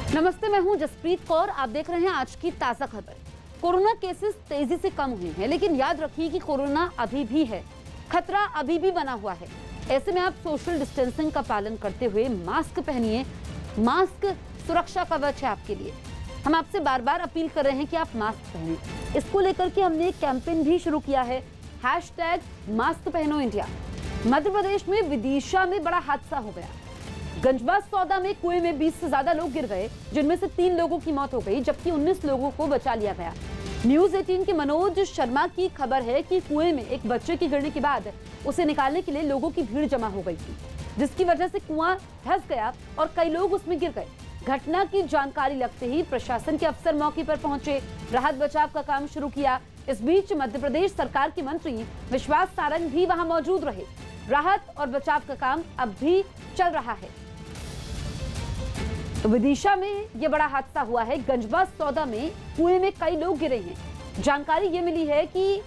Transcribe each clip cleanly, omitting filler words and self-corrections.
नमस्ते, मैं हूं जसप्रीत कौर। आप देख रहे हैं आज की ताजा खबर। कोरोना केसेस तेजी से कम हुए हैं, लेकिन याद रखिए कि कोरोना अभी भी है, खतरा अभी भी बना हुआ है। ऐसे में आप सोशल डिस्टेंसिंग का पालन करते हुए मास्क पहनिए। मास्क सुरक्षा कवच है आपके लिए। हम आपसे बार बार अपील कर रहे हैं कि आप मास्क पहनें। इसको लेकर के हमने एक कैंपेन भी शुरू किया है, #मास्क पहनो इंडिया। मध्य प्रदेश में विदिशा में बड़ा हादसा हो गया। गंजबाज सौदा में कुएं में 20 से ज्यादा लोग गिर गए, जिनमें से 3 लोगों की मौत हो गई, जबकि 19 लोगों को बचा लिया गया। न्यूज 18 के मनोज शर्मा की खबर है कि कुएं में एक बच्चे के गिरने के बाद उसे निकालने के लिए लोगों की भीड़ जमा हो गई थी, जिसकी वजह से कुआं धंस गया और कई लोग उसमें गिर गए। घटना की जानकारी लगते ही प्रशासन के अफसर मौके पर पहुंचे, राहत बचाव का काम शुरू किया। इस बीच मध्य प्रदेश सरकार के मंत्री विश्वास सारंग भी वहां मौजूद रहे। राहत और बचाव का काम अब भी चल रहा है। तो विदिशा में यह बड़ा हादसा हुआ है। गंजबाज सौदा में कुएं में कई लोग गिरे हैं। जानकारी ये मिली है कि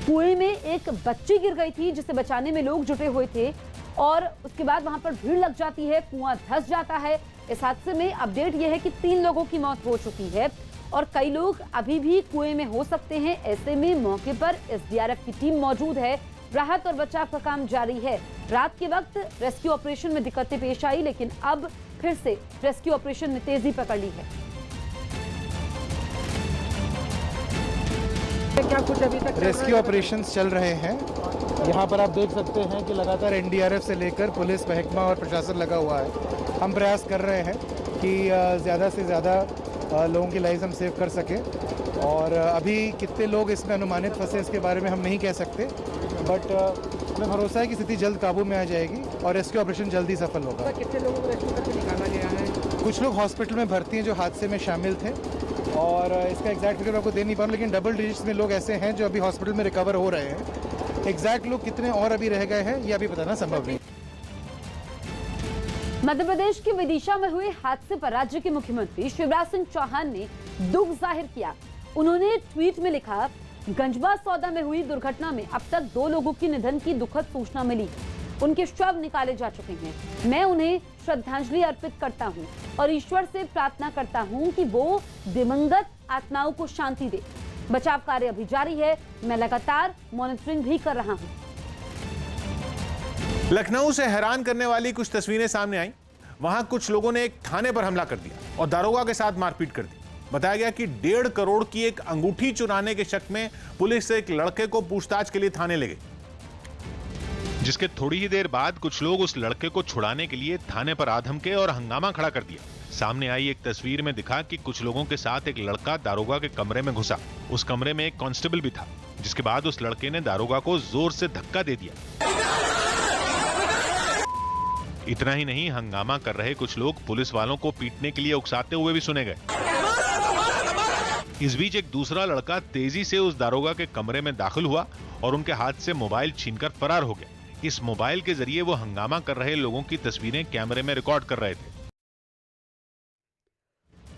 कुएं में एक बच्ची गिर गई थी, जिसे बचाने में लोग जुटे हुए थे और उसके बाद वहां पर भीड़ लग जाती है, कुआं धंस जाता है। इस हादसे में अपडेट यह है कि 3 लोगों की मौत हो चुकी है और कई लोग अभी भी कुएं में हो सकते हैं। ऐसे में मौके पर एसडीआरएफ की टीम मौजूद है। राहत और बचाव का काम जारी है। रात के वक्त रेस्क्यू ऑपरेशन में दिक्कतें पेश आई, लेकिन अब फिर से रेस्क्यू ऑपरेशन ने तेजी पकड़ ली है। क्या कुछ अभी तक रेस्क्यू ऑपरेशंस चल रहे हैं। यहाँ पर आप देख सकते हैं कि लगातार एनडीआरएफ से लेकर पुलिस, महकमा और प्रशासन लगा हुआ है। हम प्रयास कर रहे हैं कि ज़्यादा से ज़्यादा लोगों की लाइफ हम सेव कर सकें। और अभी कितने लोग इसमें अनुमानित फंसे इसके बारे में हम नहीं कह सकते, बट हमें भरोसा है कि स्थिति जल्द काबू में आ जाएगी और रेस्क्यू ऑपरेशन जल्दी सफल होगा। कितने लोगों को रेस्क्यू करके निकाला गया है? कुछ लोग हॉस्पिटल में भर्ती हैं जो हादसे में शामिल थे, और इसका एग्जैक्ट फिगर आपको दे नहीं पा रहा, लेकिन डबल डिजिट्स में लोग ऐसे हैं जो अभी हॉस्पिटल में रिकवर हो रहे हैं। एग्जैक्ट लोग कितने और अभी रह गए हैं ये अभी बताना संभव नहीं। मध्य प्रदेश के विदिशा में हुए हादसे पर राज्य के मुख्यमंत्री शिवराज सिंह चौहान ने दुख जाहिर किया। उन्होंने ट्वीट में लिखा, गंजबाज सौदा में हुई दुर्घटना में अब तक 2 लोगों की निधन की दुखद सूचना मिली। उनके शव निकाले जा चुके हैं। मैं उन्हें श्रद्धांजलि अर्पित करता हूं और ईश्वर से प्रार्थना करता हूं कि वो दिवंगत आत्माओं को शांति दे। बचाव कार्य अभी जारी है। मैं लगातार मॉनिटरिंग भी कर रहा हूं। लखनऊ से हैरान करने वाली कुछ तस्वीरें सामने आई। वहां कुछ लोगों ने एक थाने पर हमला कर दिया और दारोगा के साथ मारपीट कर दी। बताया गया कि 1.5 करोड़ की एक अंगूठी चुराने के शक में पुलिस एक लड़के को पूछताछ के लिए थाने ले गई, जिसके थोड़ी ही देर बाद कुछ लोग उस लड़के को छुड़ाने के लिए थाने पर आ धमके और हंगामा खड़ा कर दिया। सामने आई एक तस्वीर में दिखा कि कुछ लोगों के साथ एक लड़का दारोगा के कमरे में घुसा। उस कमरे में एक कांस्टेबल भी था, जिसके बाद उस लड़के ने दारोगा को जोर से धक्का दे दिया। इतना ही नहीं, हंगामा कर रहे कुछ लोग पुलिस वालों को पीटने के लिए उकसाते हुए भी सुने गए। इस बीच एक दूसरा लड़का तेजी से उस दारोगा के कमरे में दाखिल हुआ और उनके हाथ से मोबाइल छीनकर फरार हो गया। इस मोबाइल के जरिए वो हंगामा कर रहे लोगों की तस्वीरें कैमरे में रिकॉर्ड कर रहे थे।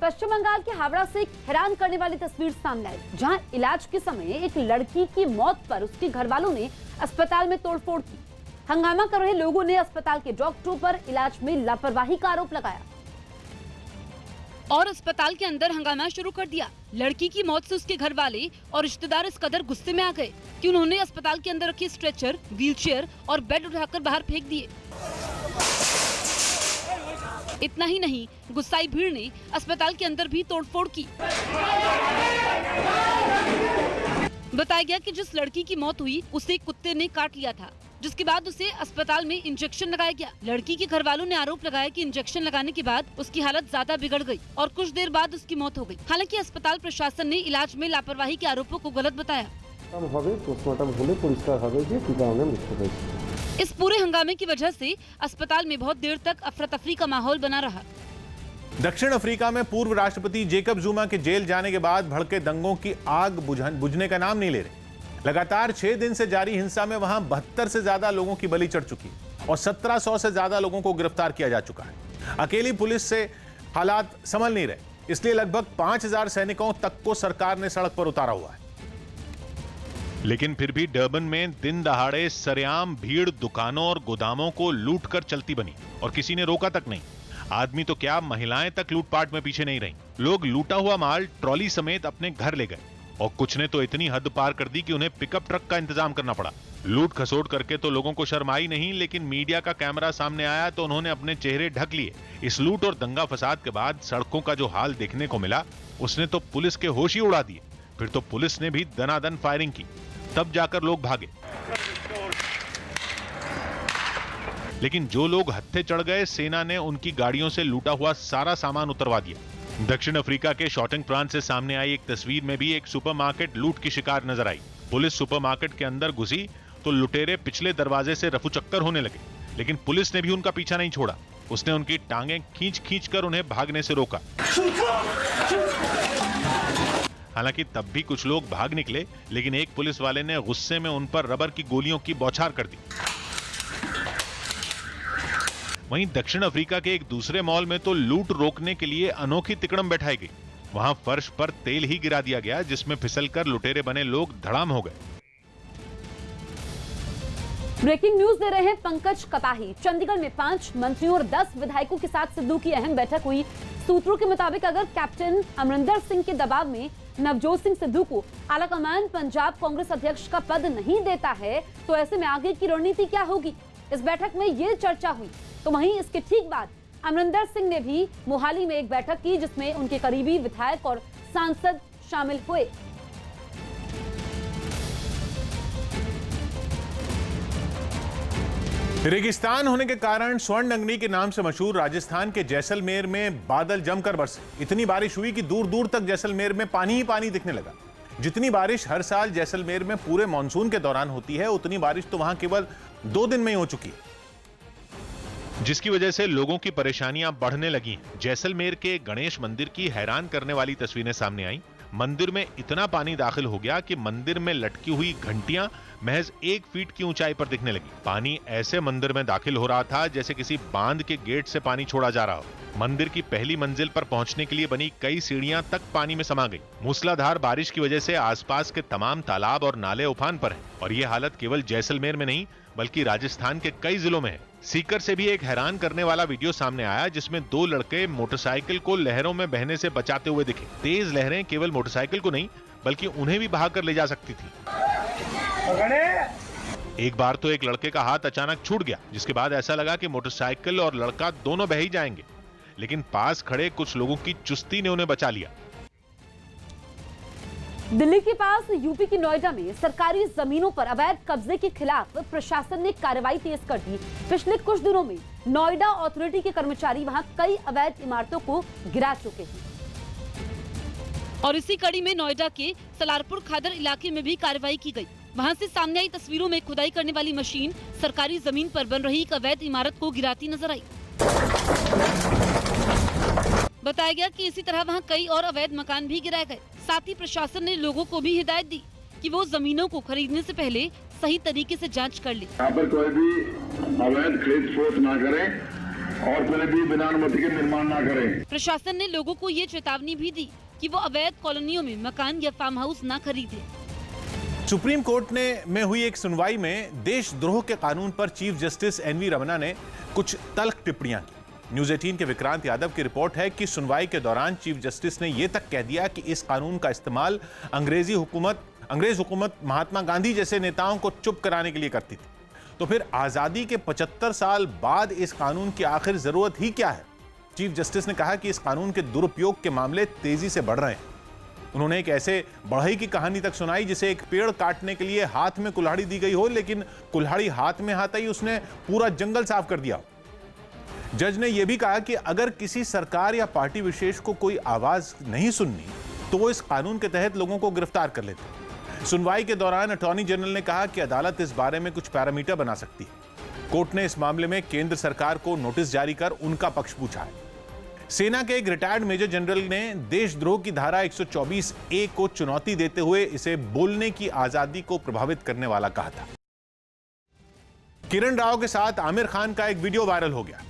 पश्चिम बंगाल के हावड़ा से एक हैरान करने वाली तस्वीर सामने आई, जहां इलाज के समय एक लड़की की मौत पर उसके घर वालों ने अस्पताल में तोड़फोड़ की। हंगामा कर रहे लोगों ने अस्पताल के डॉक्टरों पर इलाज में लापरवाही का आरोप लगाया और अस्पताल के अंदर हंगामा शुरू कर दिया। लड़की की मौत से उसके घर वाले और रिश्तेदार इस कदर गुस्से में आ गए कि उन्होंने अस्पताल के अंदर रखे स्ट्रेचर, व्हीलचेयर और बेड उठाकर बाहर फेंक दिए। इतना ही नहीं, गुस्साई भीड़ ने अस्पताल के अंदर भी तोड़फोड़ की। बताया गया कि जिस लड़की की मौत हुई उसे कुत्ते ने काट लिया था, जिसके बाद उसे अस्पताल में इंजेक्शन लगाया गया। लड़की के घर वालों ने आरोप लगाया कि इंजेक्शन लगाने के बाद उसकी हालत ज्यादा बिगड़ गई और कुछ देर बाद उसकी मौत हो गई। हालांकि अस्पताल प्रशासन ने इलाज में लापरवाही के आरोपों को गलत बताया। इस पूरे हंगामे की वजह से अस्पताल में बहुत देर तक अफरा तफरी का माहौल बना रहा। दक्षिण अफ्रीका में पूर्व राष्ट्रपति जेकब जुमा के जेल जाने के बाद भड़के दंगों की आग बुझने का नाम नहीं ले रही। लगातार 6 दिन से जारी हिंसा में वहां 72 से ज्यादा लोगों की बलि चढ़ चुकी है और 1700 से ज्यादा लोगों को गिरफ्तार किया जा चुका है। अकेली पुलिस से हालात संभल नहीं रहे, इसलिए लगभग 5000 सैनिकों तक को सरकार ने सड़क पर उतारा हुआ है। लेकिन फिर भी डर्बन में दिन दहाड़े सरेआम भीड़ दुकानों और गोदामों को लूटकर चलती बनी और किसी ने रोका तक नहीं। आदमी तो क्या, महिलाएं तक लूटपाट में पीछे नहीं रहीं। लोग लूटा हुआ माल ट्रॉली समेत अपने घर ले गए और कुछ ने तो इतनी हद पार कर दी कि उन्हें पिकअप ट्रक का इंतजाम करना पड़ा। लूट खसोट करके तो लोगों को शर्म आई नहीं, लेकिन मीडिया का कैमरा सामने आया तो उन्होंने अपने चेहरे ढक लिए। इस लूट और दंगा फसाद के बाद सड़कों का जो हाल देखने को मिला, उसने तो पुलिस के होश ही उड़ा दिए। फिर तो पुलिस ने भी दनादन फायरिंग की, तब जाकर लोग भागे। लेकिन जो लोग हत्थे चढ़ गए, सेना ने उनकी गाड़ियों से लूटा हुआ सारा सामान उतरवा दिया। दक्षिण अफ्रीका के शॉटिंग प्रांत से सामने आई एक तस्वीर में भी एक सुपरमार्केट लूट की शिकार नजर आई। पुलिस सुपरमार्केट के अंदर घुसी तो लुटेरे पिछले दरवाजे से रफूचक्कर होने लगे, लेकिन पुलिस ने भी उनका पीछा नहीं छोड़ा। उसने उनकी टांगें खींच कर उन्हें भागने से रोका। हालांकि तब भी कुछ लोग भाग निकले, लेकिन एक पुलिस वाले ने गुस्से में उन पर रबर की गोलियों की बौछार कर दी। वहीं दक्षिण अफ्रीका के एक दूसरे मॉल में तो लूट रोकने के लिए अनोखी तिकड़म बैठाई गई। वहां फर्श पर तेल ही गिरा दिया गया, जिसमें फिसलकर लुटेरे बने लोग धड़ाम हो गए। ब्रेकिंग न्यूज दे रहे हैं पंकज कताही। चंडीगढ़ में 5 मंत्रियों और 10 विधायकों के साथ सिद्धू की अहम बैठक हुई। सूत्रों के मुताबिक अगर कैप्टन अमरिंदर सिंह के दबाव में नवजोत सिंह सिद्धू को आलाकमान पंजाब कांग्रेस अध्यक्ष का पद नहीं देता है, तो ऐसे में आगे की रणनीति क्या होगी, इस बैठक में ये चर्चा हुई। तो वहीं इसके ठीक बाद अमरिंदर सिंह ने भी मोहाली में एक बैठक की, जिसमें उनके करीबी विधायक और सांसद शामिल हुए। रेगिस्तान होने के कारण स्वर्ण अंगनी के नाम से मशहूर राजस्थान के जैसलमेर में बादल जमकर बरसे। इतनी बारिश हुई कि दूर दूर तक जैसलमेर में पानी ही पानी दिखने लगा। जितनी बारिश हर साल जैसलमेर में पूरे मानसून के दौरान होती है, उतनी बारिश तो वहां केवल 2 दिन में ही हो चुकी है, जिसकी वजह से लोगों की परेशानियां बढ़ने लगी। जैसलमेर के गणेश मंदिर की हैरान करने वाली तस्वीरें सामने आई। मंदिर में इतना पानी दाखिल हो गया कि मंदिर में लटकी हुई घंटियां महज 1 फीट की ऊंचाई पर दिखने लगी। पानी ऐसे मंदिर में दाखिल हो रहा था जैसे किसी बांध के गेट से पानी छोड़ा जा रहा हो। मंदिर की पहली मंजिल पर पहुंचने के लिए बनी कई सीढ़ियां तक पानी में समा गई। मूसलाधार बारिश की वजह से आसपास के तमाम तालाब और नाले उफान पर हैं। और ये हालत केवल जैसलमेर में नहीं, बल्कि राजस्थान के कई जिलों में है। सीकर से भी एक हैरान करने वाला वीडियो सामने आया, जिसमें 2 लड़के मोटरसाइकिल को लहरों में बहने से बचाते हुए दिखे। तेज लहरें केवल मोटरसाइकिल को नहीं, बल्कि उन्हें भी बहाकर ले जा सकती थी। एक बार तो एक लड़के का हाथ अचानक छूट गया, जिसके बाद ऐसा लगा कि मोटरसाइकिल और लड़का दोनों बह ही जाएंगे, लेकिन पास खड़े कुछ लोगों की चुस्ती ने उन्हें बचा लिया। दिल्ली के पास यूपी की नोएडा में सरकारी जमीनों पर अवैध कब्जे के खिलाफ प्रशासन ने कार्रवाई तेज कर दी। पिछले कुछ दिनों में नोएडा अथॉरिटी के कर्मचारी वहां कई अवैध इमारतों को गिरा चुके हैं। और इसी कड़ी में नोएडा के सलारपुर खादर इलाके में भी कार्रवाई की गई। वहां से सामने आई तस्वीरों में खुदाई करने वाली मशीन सरकारी जमीन पर बन रही एक अवैध इमारत को गिराती नजर आई। बताया गया कि इसी तरह वहां कई और अवैध मकान भी गिराए गए। साथ ही प्रशासन ने लोगों को भी हिदायत दी कि वो जमीनों को खरीदने से पहले सही तरीके से जांच कर ले। यहाँ पर कोई भी अवैध खरीद फरोख्त ना करें और कोई भी बिना अनुमति के निर्माण ना करें। प्रशासन ने लोगों को ये चेतावनी भी दी कि वो अवैध कॉलोनियों में मकान या फार्म हाउस न खरीदे। सुप्रीम कोर्ट में हुई एक सुनवाई में देशद्रोह के कानून पर चीफ जस्टिस एनवी रमन्ना ने कुछ तल्ख टिप्पणियां की। न्यूज 18 के विक्रांत यादव की रिपोर्ट है कि सुनवाई के दौरान चीफ जस्टिस ने यह तक कह दिया कि इस कानून का इस्तेमाल अंग्रेज हुकूमत महात्मा गांधी जैसे नेताओं को चुप कराने के लिए करती थी। तो फिर आजादी के 75 साल बाद इस कानून की आखिर जरूरत ही क्या है? चीफ जस्टिस ने कहा कि इस कानून के दुरुपयोग के मामले तेजी से बढ़ रहे हैं। उन्होंने एक ऐसे बढ़ई की कहानी तक सुनाई जिसे एक पेड़ काटने के लिए हाथ में कुल्हाड़ी दी गई हो, लेकिन कुल्हाड़ी हाथ में आते ही उसने पूरा जंगल साफ कर दिया। जज ने यह भी कहा कि अगर किसी सरकार या पार्टी विशेष को कोई आवाज नहीं सुननी तो वो इस कानून के तहत लोगों को गिरफ्तार कर लेते। सुनवाई के दौरान अटॉर्नी जनरल ने कहा कि अदालत इस बारे में कुछ पैरामीटर बना सकती है। कोर्ट ने इस मामले में केंद्र सरकार को नोटिस जारी कर उनका पक्ष पूछा है। सेना के एक रिटायर्ड मेजर जनरल ने देशद्रोह की धारा 124A को चुनौती देते हुए इसे बोलने की आजादी को प्रभावित करने वाला कहा था। किरण राव के साथ आमिर खान का एक वीडियो वायरल हो गया।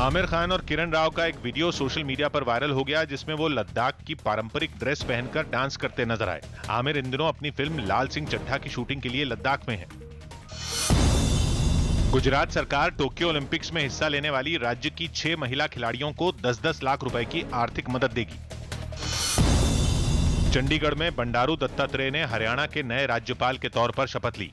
आमिर खान और किरण राव का एक वीडियो सोशल मीडिया पर वायरल हो गया, जिसमें वो लद्दाख की पारंपरिक ड्रेस पहनकर डांस करते नजर आए। आमिर इन दिनों अपनी फिल्म लाल सिंह चड्ढा की शूटिंग के लिए लद्दाख में है। गुजरात सरकार टोक्यो ओलंपिक्स में हिस्सा लेने वाली राज्य की 6 महिला खिलाड़ियों को 10-10 लाख रुपए की आर्थिक मदद देगी। चंडीगढ़ में बंडारू दत्तात्रेय ने हरियाणा के नए राज्यपाल के तौर पर शपथ ली।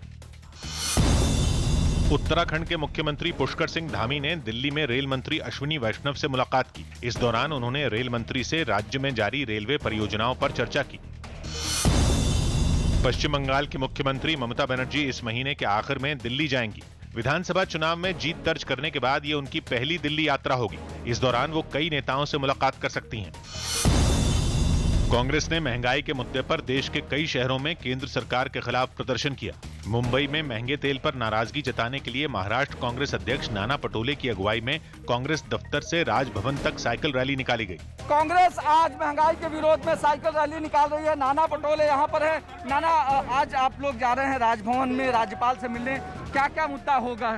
उत्तराखंड के मुख्यमंत्री पुष्कर सिंह धामी ने दिल्ली में रेल मंत्री अश्विनी वैष्णव से मुलाकात की। इस दौरान उन्होंने रेल मंत्री से राज्य में जारी रेलवे परियोजनाओं पर चर्चा की। पश्चिम बंगाल की मुख्यमंत्री ममता बनर्जी इस महीने के आखिर में दिल्ली जाएंगी। विधानसभा चुनाव में जीत दर्ज करने के बाद ये उनकी पहली दिल्ली यात्रा होगी। इस दौरान वो कई नेताओं से मुलाकात कर सकती हैं। कांग्रेस ने महंगाई के मुद्दे पर देश के कई शहरों में केंद्र सरकार के खिलाफ प्रदर्शन किया। मुंबई में महंगे तेल पर नाराजगी जताने के लिए महाराष्ट्र कांग्रेस अध्यक्ष नाना पटोले की अगुवाई में कांग्रेस दफ्तर से राजभवन तक साइकिल रैली निकाली गई। कांग्रेस आज महंगाई के विरोध में साइकिल रैली निकाल रही है। नाना पटोले यहाँ पर है। नाना, आज आप लोग जा रहे हैं राजभवन में राज्यपाल से मिलने, क्या क्या मुद्दा होगा?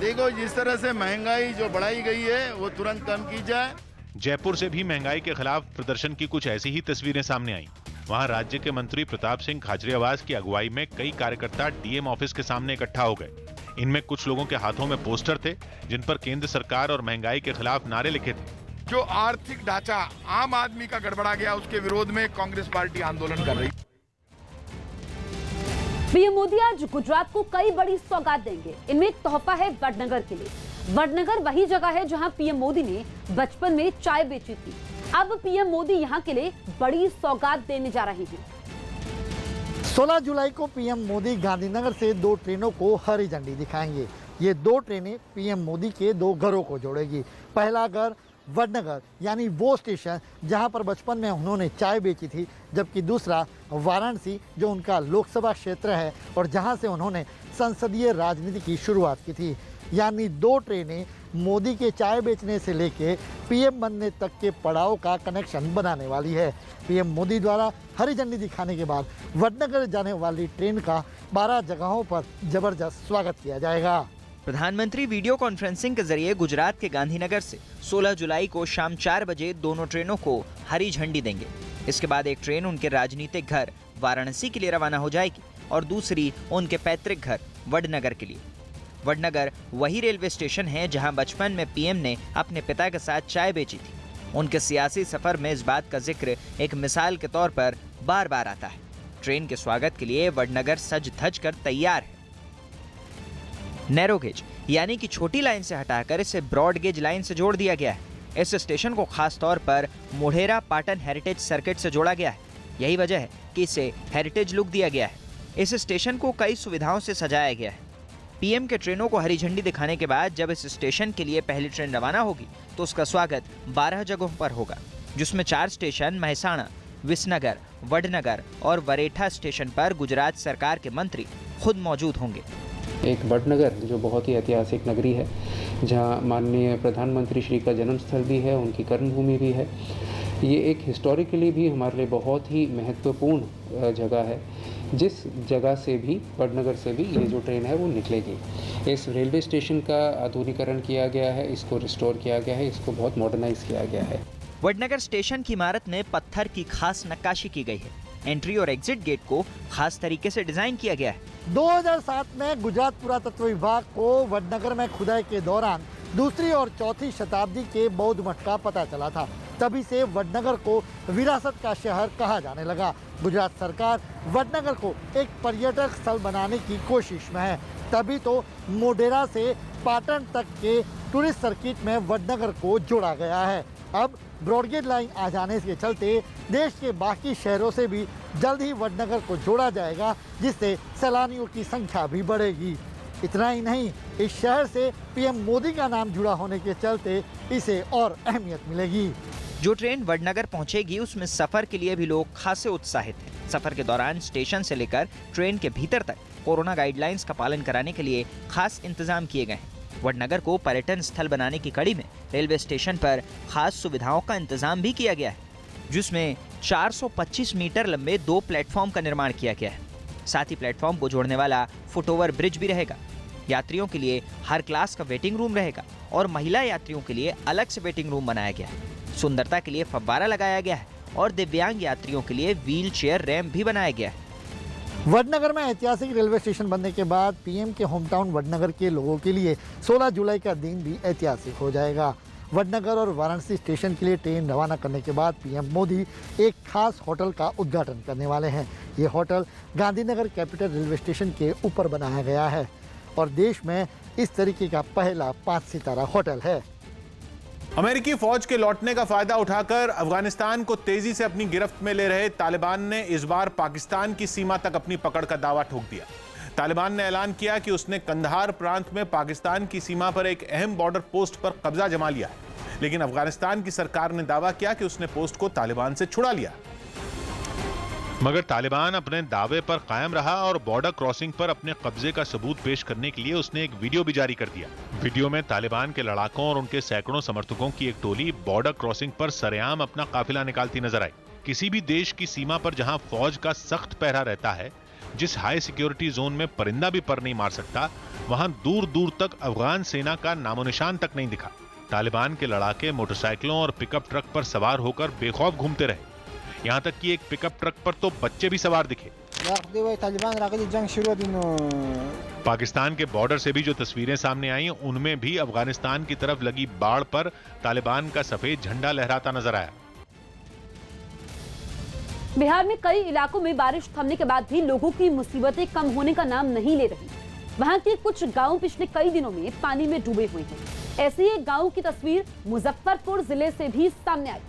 देखो, जिस तरह से महंगाई जो बढ़ाई गई है वो तुरंत कम की जाए। जयपुर से भी महंगाई के खिलाफ प्रदर्शन की कुछ ऐसी ही तस्वीरें सामने आईं। वहां राज्य के मंत्री प्रताप सिंह खाचरियावास की अगुवाई में कई कार्यकर्ता डीएम ऑफिस के सामने इकट्ठा हो गए। इनमें कुछ लोगों के हाथों में पोस्टर थे जिन पर केंद्र सरकार और महंगाई के खिलाफ नारे लिखे थे। जो आर्थिक ढांचा आम आदमी का गड़बड़ा गया उसके विरोध में कांग्रेस पार्टी आंदोलन कर रही है। पीएम मोदी आज गुजरात को कई बड़ी सौगात देंगे। इनमें एक तोहफा है वडनगर के लिए। वडनगर वही जगह है जहां पीएम मोदी ने बचपन में चाय बेची थी। अब पीएम मोदी यहां के लिए बड़ी सौगात देने जा रहे हैं। 16 जुलाई को पीएम मोदी गांधीनगर से 2 ट्रेनों को हरी झंडी दिखाएंगे। ये 2 ट्रेनें पीएम मोदी के 2 घरों को जोड़ेगी। पहला घर वडनगर यानी वो स्टेशन जहां पर बचपन में उन्होंने चाय बेची थी, जबकि दूसरा वाराणसी जो उनका लोकसभा क्षेत्र है और जहां से उन्होंने संसदीय राजनीति की शुरुआत की थी। यानी 2 ट्रेनें मोदी के चाय बेचने से लेके पीएम बनने तक के पड़ाव का कनेक्शन बनाने वाली है। पीएम मोदी द्वारा हरी झंडी दिखाने के बाद वडनगर जाने वाली ट्रेन का 12 जगहों पर जबरदस्त स्वागत किया जाएगा। प्रधानमंत्री वीडियो कॉन्फ्रेंसिंग के जरिए गुजरात के गांधीनगर से 16 जुलाई को शाम 4 बजे दोनों ट्रेनों को हरी झंडी देंगे। इसके बाद एक ट्रेन उनके राजनीतिक घर वाराणसी के लिए रवाना हो जाएगी और दूसरी उनके पैतृक घर वडनगर के लिए। वडनगर वही रेलवे स्टेशन है जहां बचपन में पीएम ने अपने पिता के साथ चाय बेची थी। उनके सियासी सफर में इस बात का जिक्र एक मिसाल के तौर पर बार बार आता है। ट्रेन के स्वागत के लिए वडनगर सज धज कर तैयार है। नैरो गेज यानी कि छोटी लाइन से हटाकर इसे ब्रॉड गेज लाइन से जोड़ दिया गया है। इस स्टेशन को खास तौर पर मोढेरा पाटन हेरिटेज सर्किट से जोड़ा गया है। यही वजह है कि इसे हेरिटेज लुक दिया गया है। इस स्टेशन को कई सुविधाओं से सजाया गया है। पीएम के ट्रेनों को हरी झंडी दिखाने के बाद जब इस स्टेशन के लिए पहली ट्रेन रवाना होगी तो उसका स्वागत 12 जगहों पर होगा, जिसमें 4 स्टेशन महसाणा, विसनगर, वडनगर और वरेठा स्टेशन पर गुजरात सरकार के मंत्री खुद मौजूद होंगे। एक वडनगर जो बहुत ही ऐतिहासिक नगरी है, जहां माननीय प्रधानमंत्री श्री का जन्म स्थल भी है, उनकी कर्मभूमि भी है। ये एक हिस्टोरिकली भी हमारे लिए बहुत ही महत्वपूर्ण जगह है, जिस जगह से भी वडनगर से भी ये जो ट्रेन है वो निकलेगी। इस रेलवे स्टेशन का आधुनिकीकरण किया गया है, इसको रिस्टोर किया गया है, इसको बहुत मॉडर्नाइज किया गया है। वडनगर स्टेशन की इमारत में पत्थर की खास नक्काशी की गई है। एंट्री और एग्जिट गेट को खास तरीके से डिजाइन किया गया है। 2007 में गुजरात पुरातत्व विभाग को वडनगर में खुदाई के दौरान 2री और 4थी शताब्दी के बौद्ध मठ का पता चला था। तभी से वडनगर को विरासत का शहर कहा जाने लगा। गुजरात सरकार वडनगर को एक पर्यटक स्थल बनाने की कोशिश में है। तभी तो मोढेरा से पाटन तक के टूरिस्ट सर्किट में वडनगर को जोड़ा गया है। अब ब्रॉडगेज लाइन आ जाने के चलते देश के बाकी शहरों से भी जल्द ही वडनगर को जोड़ा जाएगा, जिससे सैलानियों की संख्या भी बढ़ेगी। इतना ही नहीं, इस शहर से पीएम मोदी का नाम जुड़ा होने के चलते इसे और अहमियत मिलेगी। जो ट्रेन वडनगर पहुंचेगी उसमें सफर के लिए भी लोग खासे उत्साहित हैं। सफर के दौरान स्टेशन से लेकर ट्रेन के भीतर तक कोरोना गाइडलाइंस का पालन कराने के लिए खास इंतजाम किए गए हैं। वडनगर को पर्यटन स्थल बनाने की कड़ी में रेलवे स्टेशन पर खास सुविधाओं का इंतजाम भी किया गया है, जिसमें 425 मीटर लंबे 2 प्लेटफॉर्म का निर्माण किया गया है। साथ ही प्लेटफॉर्म को जोड़ने वाला फुटओवर ब्रिज भी रहेगा। यात्रियों के लिए हर क्लास का वेटिंग रूम रहेगा और महिला यात्रियों के लिए अलग से वेटिंग रूम बनाया गया है। सुंदरता के लिए फव्वारा लगाया गया है और दिव्यांग यात्रियों के लिए व्हील चेयर रैंप भी बनाया गया है। वडनगर में ऐतिहासिक रेलवे स्टेशन बनने के बाद पीएम के होम टाउन वडनगर के लोगों के लिए 16 जुलाई का दिन भी ऐतिहासिक हो जाएगा। वडनगर और वाराणसी स्टेशन के लिए ट्रेन रवाना करने के बाद पीएम मोदी एक खास होटल का उद्घाटन करने वाले हैं। ये hotel Gandhinagar capital railway station के ऊपर बनाया गया है और देश में इस तरीके का पहला 5 सितारा होटल है। अमेरिकी फौज के लौटने का फायदा उठाकर अफगानिस्तान को तेजी से अपनी गिरफ्त में ले रहे तालिबान ने इस बार पाकिस्तान की सीमा तक अपनी पकड़ का दावा ठोक दिया। तालिबान ने ऐलान किया कि उसने कंधार प्रांत में पाकिस्तान की सीमा पर एक अहम बॉर्डर पोस्ट पर कब्जा जमा लिया है, लेकिन अफगानिस्तान की सरकार ने दावा किया कि उसने पोस्ट को तालिबान से छुड़ा लिया। मगर तालिबान अपने दावे पर कायम रहा और बॉर्डर क्रॉसिंग पर अपने कब्जे का सबूत पेश करने के लिए उसने एक वीडियो भी जारी कर दिया। वीडियो में तालिबान के लड़ाकों और उनके सैकड़ों समर्थकों की एक टोली बॉर्डर क्रॉसिंग पर सरेआम अपना काफिला निकालती नजर आई। किसी भी देश की सीमा पर जहां फौज का सख्त पहरा रहता है, जिस हाई सिक्योरिटी जोन में परिंदा भी पर नहीं मार सकता, वहां दूर दूर तक अफगान सेना का नामो निशान तक नहीं दिखा। तालिबान के लड़ाके मोटरसाइकिलों और पिकअप ट्रक पर सवार होकर बेखौफ घूमते रहे। यहाँ तक कि एक पिकअप ट्रक पर तो बच्चे भी सवार दिखे। पाकिस्तान के बॉर्डर से भी जो तस्वीरें सामने आई, उनमें भी अफगानिस्तान की तरफ लगी बाड़ पर तालिबान का सफेद झंडा लहराता नजर आया। बिहार में कई इलाकों में बारिश थमने के बाद भी लोगों की मुसीबतें कम होने का नाम नहीं ले रही। वहां के कुछ गांव पिछले कई दिनों में पानी में डूबे हुए हैं। ऐसे ही एक गांव की तस्वीर मुजफ्फरपुर जिले से भी सामने आई,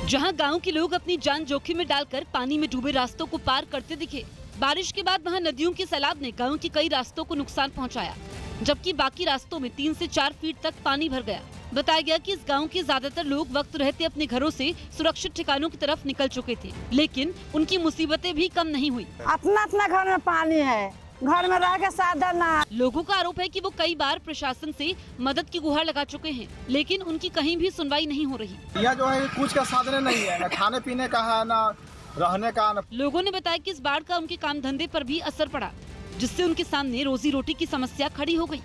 जहां गांव के लोग अपनी जान जोखिम में डालकर पानी में डूबे रास्तों को पार करते दिखे। बारिश के बाद वहां नदियों के सैलाब ने गांव के कई रास्तों को नुकसान पहुंचाया, जबकि बाकी रास्तों में 3 से 4 फीट तक पानी भर गया। बताया गया कि इस गांव के ज्यादातर लोग वक्त रहते अपने घरों से सुरक्षित ठिकानों की तरफ निकल चुके थे, लेकिन उनकी मुसीबतें भी कम नहीं हुई। अपना अपना घर में पानी है, घर में रह के साधन ना। लोगों का आरोप है कि वो कई बार प्रशासन से मदद की गुहार लगा चुके हैं, लेकिन उनकी कहीं भी सुनवाई नहीं हो रही। यह जो है कुछ का साधन नहीं है, न खाने पीने का है, न रहने का। लोगों ने बताया कि इस बाढ़ का उनके काम धंधे पर भी असर पड़ा, जिससे उनके सामने रोजी रोटी की समस्या खड़ी हो गई।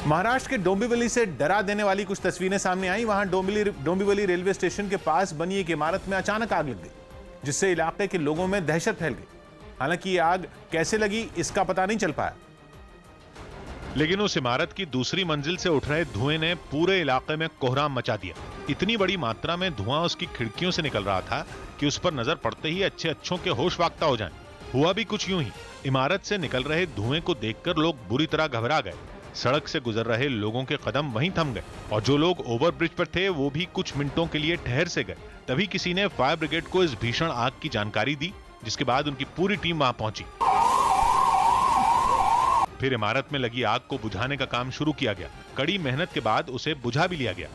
महाराष्ट्र के डोंबिवली से डरा देने वाली कुछ तस्वीरें सामने आई। वहां डोंबिवली रेलवे स्टेशन के पास बनी एक इमारत में अचानक आग लग गई, जिससे इलाके के लोगों में दहशत फैल गई। हालांकि ये आग कैसे लगी इसका पता नहीं चल पाया, लेकिन उस इमारत की दूसरी मंजिल से उठ रहे धुएं ने पूरे इलाके में कोहराम मचा दिया। इतनी बड़ी मात्रा में धुआं उसकी खिड़कियों से निकल रहा था कि उस पर नजर पड़ते ही अच्छों के होश वाक्ता हो जाएं। हुआ भी कुछ यूं ही। इमारत से निकल रहे धुएं को देखकर लोग बुरी तरह घबरा गए। सड़क से गुजर रहे लोगों के कदम वहीं थम गए और जो लोग ओवरब्रिज पर थे वो भी कुछ मिनटों के लिए ठहर से गए। तभी किसी ने फायर ब्रिगेड को इस भीषण आग की जानकारी दी, जिसके बाद उनकी पूरी टीम वहां पहुंची। फिर इमारत में लगी आग को बुझाने का काम शुरू किया गया। कड़ी मेहनत के बाद उसे बुझा भी लिया गया।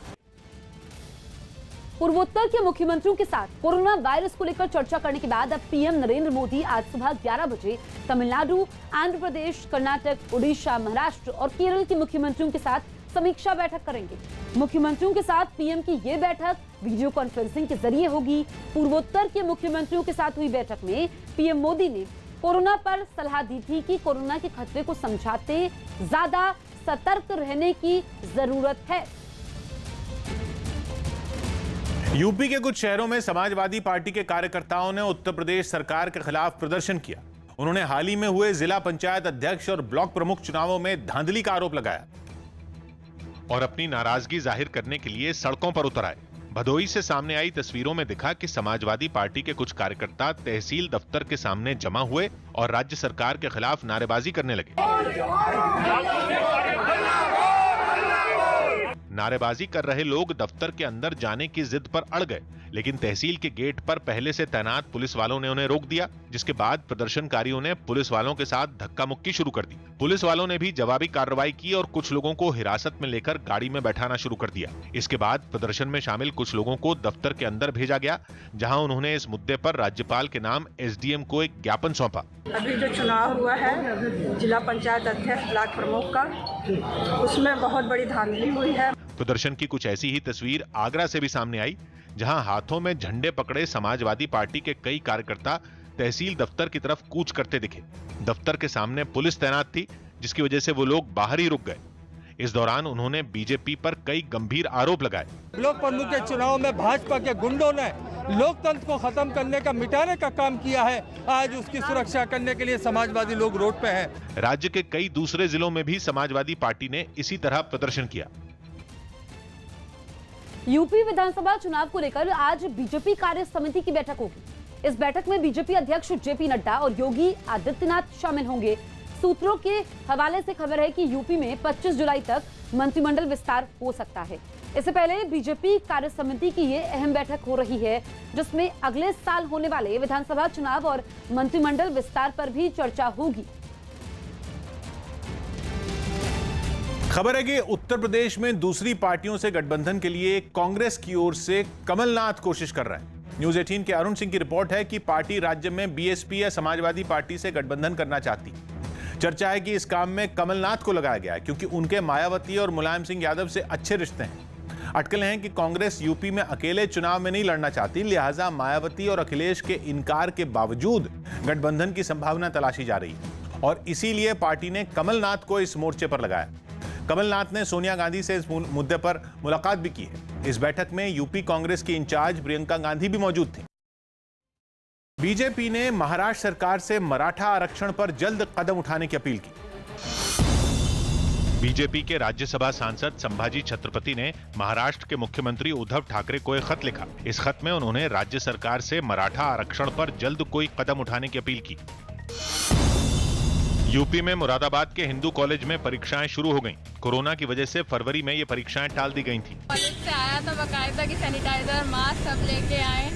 पूर्वोत्तर के मुख्यमंत्रियों के साथ कोरोना वायरस को लेकर चर्चा करने के बाद अब पीएम नरेंद्र मोदी आज सुबह 11 बजे तमिलनाडु, आंध्र प्रदेश, कर्नाटक, उड़ीसा, महाराष्ट्र और केरल के मुख्यमंत्रियों के साथ समीक्षा बैठक करेंगे। मुख्यमंत्रियों के साथ पीएम की ये बैठक वीडियो कॉन्फ्रेंसिंग के जरिए होगी। पूर्वोत्तर के मुख्यमंत्रियों के साथ हुई बैठक में पीएम मोदी ने कोरोना पर सलाह दी थी कि कोरोना के खतरे को समझाते ज्यादा सतर्क रहने की जरूरत है। यूपी के कुछ शहरों में समाजवादी पार्टी के कार्यकर्ताओं ने उत्तर प्रदेश सरकार के खिलाफ प्रदर्शन किया। उन्होंने हाल ही में हुए जिला पंचायत अध्यक्ष और ब्लॉक प्रमुख चुनावों में धांधली का आरोप लगाया और अपनी नाराजगी जाहिर करने के लिए सड़कों पर उतर आए। भदोही से सामने आई तस्वीरों में दिखा कि समाजवादी पार्टी के कुछ कार्यकर्ता तहसील दफ्तर के सामने जमा हुए और राज्य सरकार के खिलाफ नारेबाजी करने लगे। नारेबाजी कर रहे लोग दफ्तर के अंदर जाने की जिद पर अड़ गए, लेकिन तहसील के गेट पर पहले से तैनात पुलिस वालों ने उन्हें रोक दिया, जिसके बाद प्रदर्शनकारियों ने पुलिस वालों के साथ धक्का मुक्की शुरू कर दी। पुलिस वालों ने भी जवाबी कार्रवाई की और कुछ लोगों को हिरासत में लेकर गाड़ी में बैठाना शुरू कर दिया। इसके बाद प्रदर्शन में शामिल कुछ लोगों को दफ्तर के अंदर भेजा गया, जहां उन्होंने इस मुद्दे पर राज्यपाल के नाम एसडीएम को एक ज्ञापन सौंपा। अभी जो चुनाव हुआ है जिला पंचायत अध्यक्ष ब्लॉक प्रमुख का, उसमें बहुत बड़ी धांधली हुई है। प्रदर्शन की कुछ ऐसी ही तस्वीर आगरा से भी सामने आई, जहां हाथों में झंडे पकड़े समाजवादी पार्टी के कई कार्यकर्ता तहसील दफ्तर की तरफ कूच करते दिखे। दफ्तर के सामने पुलिस तैनात थी, जिसकी वजह से वो लोग बाहर ही रुक गए। इस दौरान उन्होंने बीजेपी पर कई गंभीर आरोप लगाए। ब्लॉक प्रमुख के चुनाव में भाजपा के गुंडों ने लोकतंत्र को खत्म करने का, मिटाने का काम किया है। आज उसकी सुरक्षा करने के लिए समाजवादी लोग रोड पे हैं। राज्य के कई दूसरे जिलों में भी समाजवादी पार्टी ने इसी तरह प्रदर्शन किया। यूपी विधानसभा चुनाव को लेकर आज बीजेपी कार्य समिति की बैठक होगी। इस बैठक में बीजेपी अध्यक्ष जेपी नड्डा और योगी आदित्यनाथ शामिल होंगे। सूत्रों के हवाले से खबर है कि यूपी में 25 जुलाई तक मंत्रिमंडल विस्तार हो सकता है। इससे पहले बीजेपी कार्य समिति की ये अहम बैठक हो रही है, जिसमें अगले साल होने वाले विधानसभा चुनाव और मंत्रिमंडल विस्तार पर भी चर्चा होगी। खबर है कि उत्तर प्रदेश में दूसरी पार्टियों से गठबंधन के लिए कांग्रेस की ओर से कमलनाथ कोशिश कर रहा है। न्यूज़ 18 के अरुण सिंह की रिपोर्ट है कि पार्टी राज्य में बीएसपी या समाजवादी पार्टी से गठबंधन करना चाहती। चर्चा है कि इस काम में कमलनाथ को लगाया गया है क्योंकि उनके मायावती और मुलायम सिंह यादव से अच्छे रिश्ते हैं। अटकलें हैं कि कांग्रेस यूपी में अकेले चुनाव में नहीं लड़ना चाहती, लिहाजा मायावती और अखिलेश के इनकार के बावजूद गठबंधन की संभावना तलाशी जा रही है और इसीलिए पार्टी ने कमलनाथ को इस मोर्चे पर लगाया। कमलनाथ ने सोनिया गांधी से इस मुद्दे पर मुलाकात भी की है। इस बैठक में यूपी कांग्रेस की इंचार्ज प्रियंका गांधी भी मौजूद थी। बीजेपी ने महाराष्ट्र सरकार से मराठा आरक्षण पर जल्द कदम उठाने की अपील की। बीजेपी के राज्यसभा सांसद संभाजी छत्रपति ने महाराष्ट्र के मुख्यमंत्री उद्धव ठाकरे को एक खत लिखा। इस खत में उन्होंने राज्य सरकार से मराठा आरक्षण पर जल्द कोई कदम उठाने की अपील की। यूपी में मुरादाबाद के हिंदू कॉलेज में परीक्षाएं शुरू हो गईं। कोरोना की वजह से फरवरी में ये परीक्षाएं टाल दी गई थीं। कॉलेज से आया था बकायदा कि सैनिटाइजर, मास्क सब लेके आए।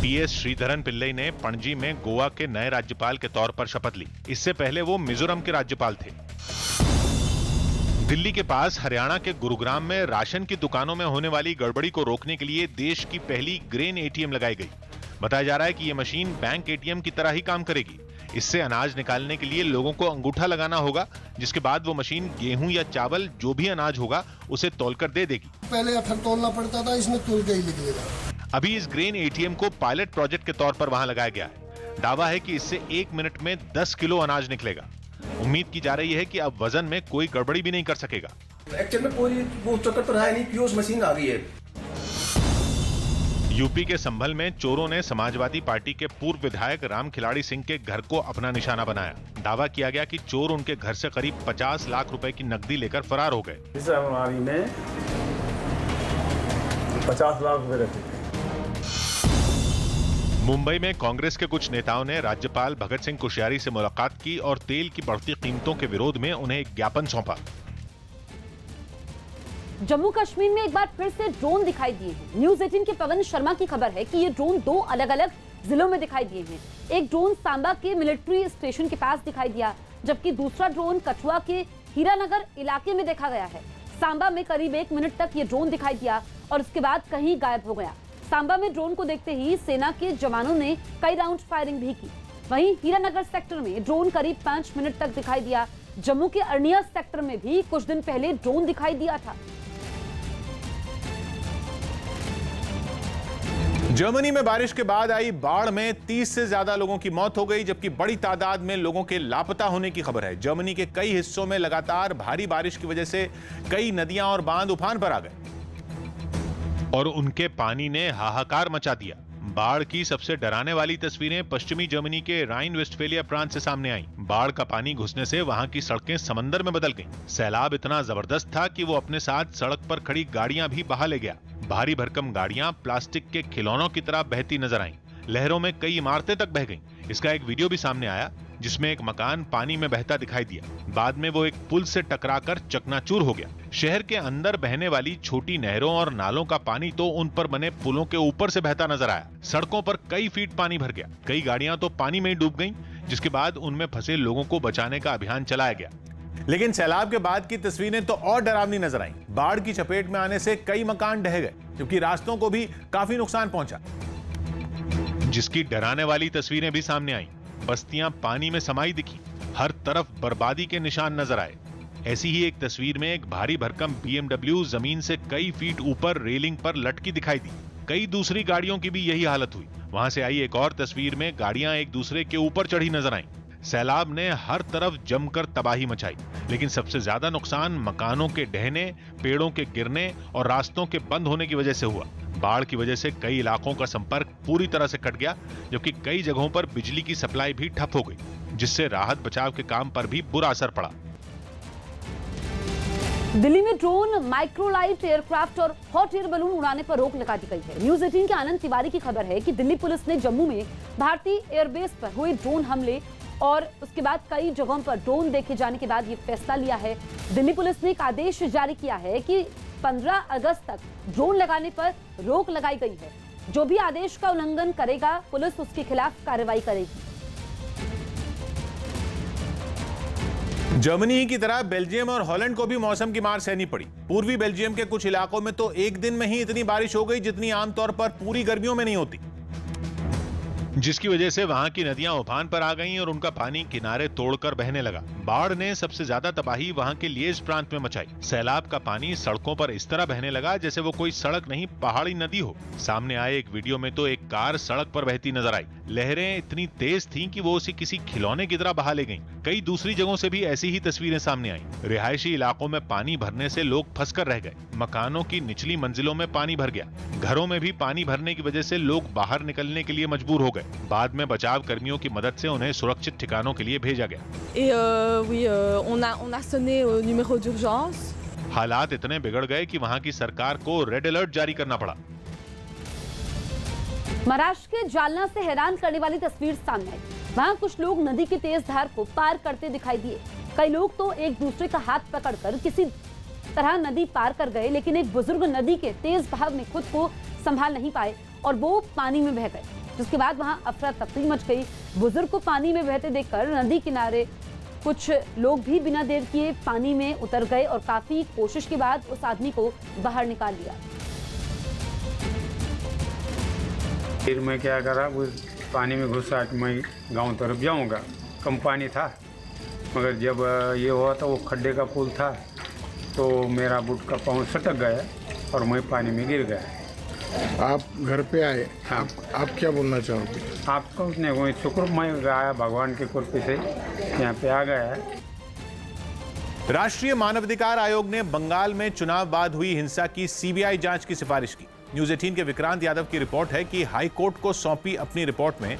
पीएस श्रीधरन पिल्लई ने पणजी में गोवा के नए राज्यपाल के तौर पर शपथ ली। इससे पहले वो मिजोरम के राज्यपाल थे। दिल्ली के पास हरियाणा के गुरुग्राम में राशन की दुकानों में होने वाली गड़बड़ी को रोकने के लिए देश की पहली ग्रेन एटीएम लगाई गई। बताया जा रहा है कि ये मशीन बैंक एटीएम की तरह ही काम करेगी। इससे अनाज निकालने के लिए लोगों को अंगूठा लगाना होगा, जिसके बाद वो मशीन गेहूं या चावल जो भी अनाज होगा उसे तौलकर दे देगी। पहले अथर तोलना पड़ता था, इसमें तुल के ही निकलेगा। अभी इस ग्रेन एटीएम को पायलट प्रोजेक्ट के तौर पर वहां लगाया गया है। दावा है कि इससे 1 मिनट में 10 किलो अनाज निकलेगा। उम्मीद की जा रही है कि अब वजन में कोई गड़बड़ी भी नहीं कर सकेगा। एक्चुअली में कोई वो चक्कर तो है नहीं, पीओएस मशीन आ गई है। यूपी के संभल में चोरों ने समाजवादी पार्टी के पूर्व विधायक राम खिलाड़ी सिंह के घर को अपना निशाना बनाया। दावा किया गया कि चोर उनके घर से करीब 50 लाख रुपए की नकदी लेकर फरार हो गए। इस अलमारी में 50 लाख रुपए रखे थे। मुंबई में कांग्रेस के कुछ नेताओं ने राज्यपाल भगत सिंह कोश्यारी से मुलाकात की और तेल की बढ़ती कीमतों के विरोध में उन्हें एक ज्ञापन सौंपा। जम्मू कश्मीर में एक बार फिर से ड्रोन दिखाई दिए हैं। न्यूज़ 18 के पवन शर्मा की खबर है कि ये ड्रोन 2 अलग-अलग जिलों में दिखाई दिए हैं। एक ड्रोन सांबा के मिलिट्री स्टेशन के पास दिखाई दिया, जबकि दूसरा ड्रोन कठुआ के हीरानगर इलाके में देखा गया है। सांबा में करीब 1 मिनट तक ये ड्रोन दिखाई दिया और उसके बाद कहीं गायब हो गया। सांबा में ड्रोन को देखते ही सेना के जवानों ने कई राउंड फायरिंग भी की। वहीं हीरानगर सेक्टर में ड्रोन करीब 5 मिनट तक दिखाई दिया। जम्मू के अर्निया सेक्टर में भी कुछ दिन पहले ड्रोन दिखाई दिया था। जर्मनी में बारिश के बाद आई बाढ़ में 30 से ज्यादा लोगों की मौत हो गई, जबकि बड़ी तादाद में लोगों के लापता होने की खबर है। जर्मनी के कई हिस्सों में लगातार भारी बारिश की वजह से कई नदियां और बांध उफान पर आ गए और उनके पानी ने हाहाकार मचा दिया। बाढ़ की सबसे डराने वाली तस्वीरें पश्चिमी जर्मनी के राइन वेस्टफेलिया प्रांत से सामने आई। बाढ़ का पानी घुसने से वहां की सड़कें समंदर में बदल गईं। सैलाब इतना जबरदस्त था कि वो अपने साथ सड़क पर खड़ी गाड़ियां भी बहा ले गया। भारी भरकम गाड़ियां प्लास्टिक के खिलौनों की तरह बहती नजर आईं। लहरों में कई इमारतें तक बह गईं। इसका एक वीडियो भी सामने आया, जिसमें एक मकान पानी में बहता दिखाई दिया। बाद में वो एक पुल से टकराकर चकनाचूर हो गया। शहर के अंदर बहने वाली छोटी नहरों और नालों का पानी तो उन पर बने पुलों के ऊपर से बहता नजर आया। सड़कों पर कई फीट पानी भर गया। कई गाड़ियां तो पानी में ही डूब गईं, जिसके बाद उनमें फंसे लोगों को बचाने का अभियान चलाया गया। लेकिन सैलाब के बाद की तस्वीरें तो और डरावनी नजर आईं। बाढ़ की चपेट में आने से कई मकान ढह गए, जबकि रास्तों को भी काफी नुकसान पहुंचा। जिसकी डराने वाली तस्वीरें भी सामने आईं। बस्तियां पानी में समाई दिखी। हर तरफ बर्बादी के निशान नजर आए। ऐसी ही एक तस्वीर में एक भारी भरकम BMW जमीन से कई फीट ऊपर रेलिंग पर लटकी दिखाई दी। कई दूसरी गाड़ियों की भी यही हालत हुई। वहां से आई एक और तस्वीर में गाड़ियां एक दूसरे के ऊपर चढ़ी नजर आईं। सैलाब ने हर तरफ जमकर तबाही मचाई, लेकिन सबसे ज्यादा नुकसान मकानों के ढहने, पेड़ों के गिरने और रास्तों के बंद होने की वजह से हुआ। बाढ़ की वजह से कई इलाकों का संपर्क पूरी तरह से कट गया, जबकि कई जगहों पर बिजली की सप्लाई भी ठप हो गई, जिससे राहत बचाव के काम पर भी बुरा असर पड़ा। दिल्ली में ड्रोन, माइक्रोलाइट एयरक्राफ्ट और हॉट एयर बलून उड़ाने पर रोक लगा दी गई है। न्यूज 18 के आनंद तिवारी की खबर है कि दिल्ली पुलिस ने जम्मू में भारतीय एयरबेस पर हुए ड्रोन हमले और उसके बाद कई जगहों पर ड्रोन देखे जाने के बाद ये फैसला लिया है। दिल्ली पुलिस ने एक आदेश जारी किया है कि 15 अगस्त तक ड्रोन लगाने पर रोक लगाई गई है। जो भी आदेश का उल्लंघन करेगा, पुलिस उसके खिलाफ कार्रवाई करेगी। जर्मनी की तरह बेल्जियम और हॉलैंड को भी मौसम की मार सहनी पड़ी। पूर्वी बेल्जियम के कुछ इलाकों में तो एक दिन में ही इतनी बारिश हो गई जितनी आमतौर पर पूरी गर्मियों में नहीं होती, जिसकी वजह से वहां की नदियां उफान पर आ गईं और उनका पानी किनारे तोड़कर बहने लगा। बाढ़ ने सबसे ज्यादा तबाही वहां के लिएज प्रांत में मचाई। सैलाब का पानी सड़कों पर इस तरह बहने लगा जैसे वो कोई सड़क नहीं, पहाड़ी नदी हो। सामने आए एक वीडियो में तो एक कार सड़क पर बहती नजर आई। लहरें इतनी तेज थीं कि वो उसे किसी खिलौने की तरह बहा ले गईं। कई दूसरी जगहों से भी ऐसी ही तस्वीरें सामने आईं। रिहायशी इलाकों में पानी भरने से लोग फंसकर रह गए। मकानों की निचली मंजिलों में पानी भर गया। घरों में भी पानी भरने की वजह से लोग बाहर निकलने के लिए मजबूर हो गए। बाद में बचाव कर्मियों की मदद से उन्हें सुरक्षित ठिकानों के लिए भेजा गया। हालात इतने बिगड़ गए कि वहां की सरकार को रेड अलर्ट जारी करना पड़ा। महाराष्ट्र के जालना से हैरान करने वाली तस्वीर सामने आई। वहां कुछ लोग नदी की तेज धार को पार करते दिखाई दिए। कई लोग तो एक दूसरे का हाथ पकड़कर किसी तरह नदी पार कर गए, लेकिन एक बुजुर्ग नदी के तेज बहाव में खुद को संभाल नहीं पाए और वो पानी में बह गए, जिसके बाद वहां अफरा तफरी मच गई। बुजुर्ग को पानी में बहते देखकर नदी किनारे कुछ लोग भी बिना देर किए पानी में उतर गए और काफी कोशिश के बाद उस आदमी को बाहर निकाल लिया। फिर मैं क्या करा, वो पानी में घुसा कि मैं गांव तरफ जाऊंगा। कम पानी था, मगर जब ये हुआ तो वो खड्डे का पुल था, तो मेरा बुट का पाँव सटक गया और मैं पानी में गिर गया। आप घर पे आए, आप क्या बोलना चाहोगे? आपको उसने वही शुक्र मैं गाया भगवान के कृपा से यहाँ पे आ गया है। राष्ट्रीय मानवाधिकार आयोग ने बंगाल में चुनाव बाद हुई हिंसा की सीबीआई जांच की सिफारिश की। न्यूज 18 के विक्रांत यादव की रिपोर्ट है कि हाई कोर्ट को सौंपी अपनी रिपोर्ट में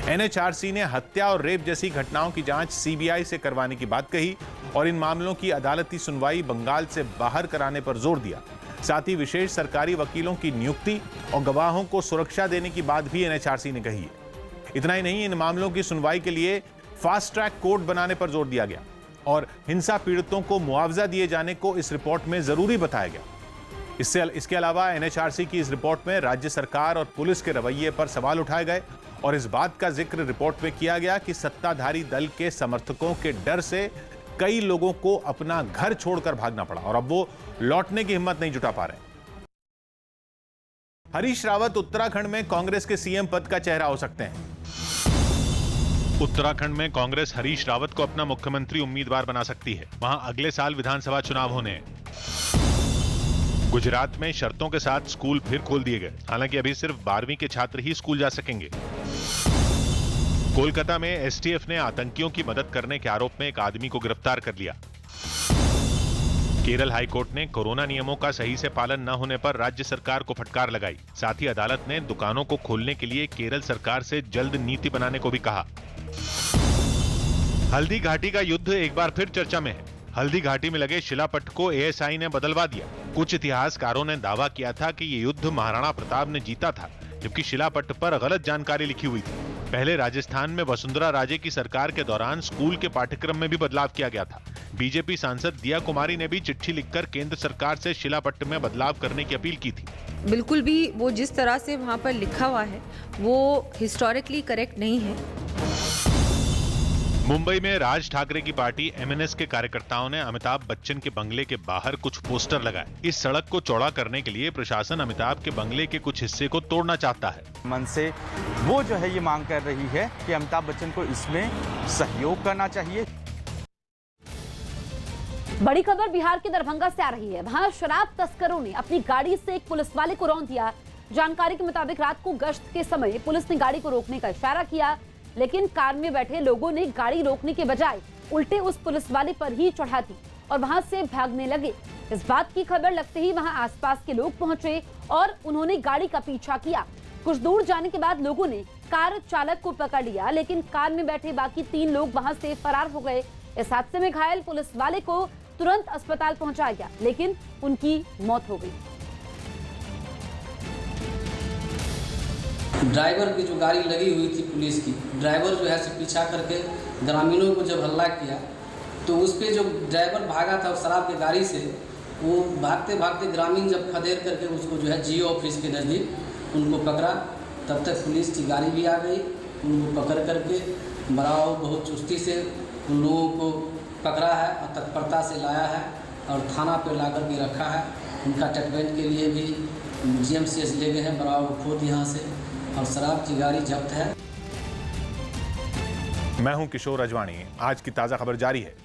एनएचआरसी ने हत्या और रेप जैसी घटनाओं की जांच सीबीआई से करवाने की बात कही और इन मामलों की अदालती सुनवाई बंगाल से बाहर कराने पर जोर दिया। साथ ही विशेष सरकारी वकीलों की नियुक्ति और गवाहों को सुरक्षा देने की बात भी एनएचआरसी ने कही है। इतना ही नहीं, इन मामलों की सुनवाई के लिए फास्ट ट्रैक कोर्ट बनाने पर जोर दिया गया और हिंसा पीड़ितों को मुआवजा दिए जाने को इस रिपोर्ट में जरूरी बताया गया। इसके अलावा एनएचआरसी की इस रिपोर्ट में राज्य सरकार और पुलिस के रवैये पर सवाल उठाए गए और इस बात का जिक्र रिपोर्ट में किया गया कि सत्ताधारी दल के समर्थकों के डर से कई लोगों को अपना घर छोड़कर भागना पड़ा और अब वो लौटने की हिम्मत नहीं जुटा पा रहे। हरीश रावत उत्तराखंड में कांग्रेस के सीएम पद का चेहरा हो सकते हैं। उत्तराखंड में कांग्रेस हरीश रावत को अपना मुख्यमंत्री उम्मीदवार बना सकती है। वहां अगले साल विधानसभा चुनाव होने हैं। गुजरात में शर्तों के साथ स्कूल फिर खोल दिए गए, हालांकि अभी सिर्फ 12वीं के छात्र ही स्कूल जा सकेंगे। कोलकाता में एसटीएफ ने आतंकियों की मदद करने के आरोप में एक आदमी को गिरफ्तार कर लिया। केरल हाईकोर्ट ने कोरोना नियमों का सही से पालन न होने पर राज्य सरकार को फटकार लगाई। साथ ही अदालत ने दुकानों को खोलने के लिए केरल सरकार से जल्द नीति बनाने को भी कहा। हल्दी घाटी का युद्ध एक बार फिर चर्चा में है। हल्दी घाटी में लगे शिलापट्ट को एएसआई ने बदलवा दिया। कुछ इतिहासकारों ने दावा किया था कि ये युद्ध महाराणा प्रताप ने जीता था, जबकि शिलापट्ट पर गलत जानकारी लिखी हुई थी। पहले राजस्थान में वसुंधरा राजे की सरकार के दौरान स्कूल के पाठ्यक्रम में भी बदलाव किया गया था। बीजेपी सांसद दिया कुमारी ने भी चिट्ठी लिखकर केंद्र सरकार से शिलापट्ट में बदलाव करने की अपील की थी। बिल्कुल भी वो जिस तरह से वहाँ पर लिखा हुआ है वो हिस्टोरिकली करेक्ट नहीं है। मुंबई में राज ठाकरे की पार्टी एमएनएस के कार्यकर्ताओं ने अमिताभ बच्चन के बंगले के बाहर कुछ पोस्टर लगाए। इस सड़क को चौड़ा करने के लिए प्रशासन अमिताभ के बंगले के कुछ हिस्से को तोड़ना चाहता है। मन से वो जो है ये मांग कर रही है कि अमिताभ बच्चन को इसमें सहयोग करना चाहिए। बड़ी खबर बिहार के दरभंगा से आ रही है। वहां शराब तस्करों ने अपनी गाड़ी से एक पुलिस वाले को रौंद दिया। जानकारी के मुताबिक रात को गश्त के समय पुलिस ने गाड़ी को रोकने का इशारा किया, लेकिन कार में बैठे लोगों ने गाड़ी रोकने के बजाय उल्टे उस पुलिस वाले पर ही चढ़ा दी और वहां से भागने लगे। इस बात की खबर लगते ही वहां आसपास के लोग पहुंचे और उन्होंने गाड़ी का पीछा किया। कुछ दूर जाने के बाद लोगों ने कार चालक को पकड़ लिया, लेकिन कार में बैठे बाकी 3 लोग वहां से फरार हो गए। इस हादसे में घायल पुलिस वाले को तुरंत अस्पताल पहुंचाया गया, लेकिन उनकी मौत हो गई। ड्राइवर की जो गाड़ी लगी हुई थी पुलिस की, ड्राइवर जो है पीछा करके ग्रामीणों को जब हल्ला किया तो उस पे जो ड्राइवर भागा था शराब की गाड़ी से, वो भागते भागते ग्रामीण जब खदेड़ करके उसको जो है जीओ ऑफिस के नज़दीक उनको पकड़ा, तब तक पुलिस की गाड़ी भी आ गई। उनको पकड़ करके बराव बहुत चुस्ती से उन लोगों को पकड़ा है और तत्परता से लाया है और थाना पे ला कर के रखा है। उनका ट्रीटमेंट के लिए भी GMCH ले गए हैं बराव खुद यहाँ से, और शराब की गाड़ी जब्त है। मैं हूं किशोर अजवाणी। आज की ताजा खबर जारी है।